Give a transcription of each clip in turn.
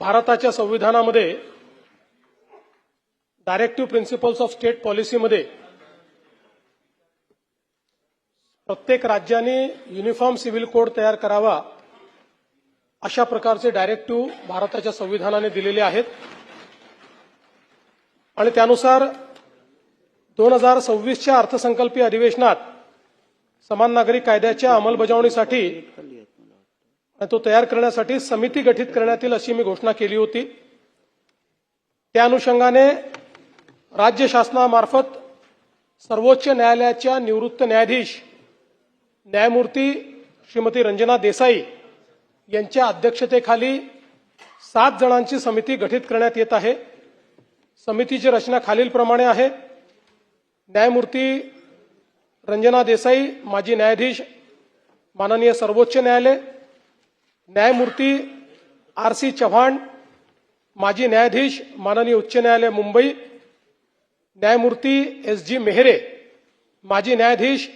भारताच्या संविधानामध्ये directive principles of state पॉलिसीमध्ये प्रत्येक राज्याने युनिफॉर्म सिव्हिल कोड तयार करावा अशा प्रकारचे डायरेक्टिव्ह भारताच्या संविधानाने दिलेले आहेत आणि त्यानुसार 2026च्या अर्थसंकल्पीय अधिवेशनात समान नागरी कायद्याच्या अंमलबजावणीसाठी तो तयार करण्यासाठी समिती गठीत करण्यात येईल अशी मी घोषणा केली होती। त्या अनुषंगाने राज्य शासनामार्फत सर्वोच्च न्यायालयाच्या निवृत्त न्यायाधीश न्यायमूर्ती श्रीमती रंजना देसाई यांच्या अध्यक्षतेखाली 7 जणांची समिती गठीत करण्यात येत आहे। समितीची रचना खालीलप्रमाणे आहे। न्यायमूर्ती रंजना देसाई माजी न्यायाधीश माननीय सर्वोच्च न्यायालय, न्यायमूर्ती आर.सी. चव्हाण माजी न्यायाधीश माननीय उच्च न्यायालय मुंबई, न्यायमूर्ती एस.जी. मेहरे माजी न्यायाधीश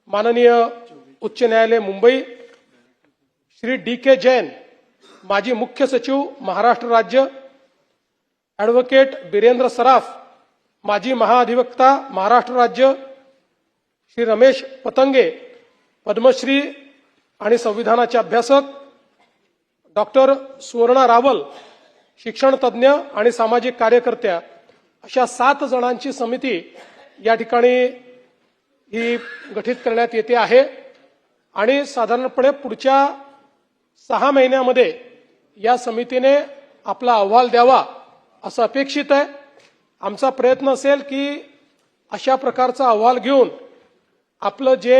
माननीय उच्च न्यायालय मुंबई, श्री डी.के. जैन माजी मुख्य सचिव महाराष्ट्र राज्य, ॲडव्होकेट बिरेंद्र सराफ माजी महाअधिवक्ता महाराष्ट्र राज्य, श्री रमेश पतंगे पद्मश्री आणि संविधानाचे अभ्यासक, डॉक्टर सुवर्णा रावल शिक्षण तज्ञ आणि सामाजिक कार्यकर्त्या, अशा 7 जणांची समिती या ठिकाणी ही गठीत करण्यात येते आहे आणि साधारणपणे पुढच्या 6 महिन्यामध्ये या समितीने आपला अहवाल द्यावा असं अपेक्षित आहे। आमचा प्रयत्न असेल की अशा प्रकारचा अहवाल घेऊन आपलं जे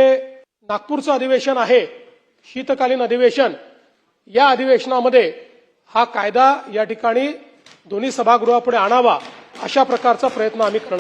नागपूरचं अधिवेशन आहे, शीतकालीन अधिवेशन, या अधिवेशनामध्ये हा कायदा या ठिकाणी दोन्ही सभागृहापुढे आणावा अशा प्रकारचा प्रयत्न आम्ही करणार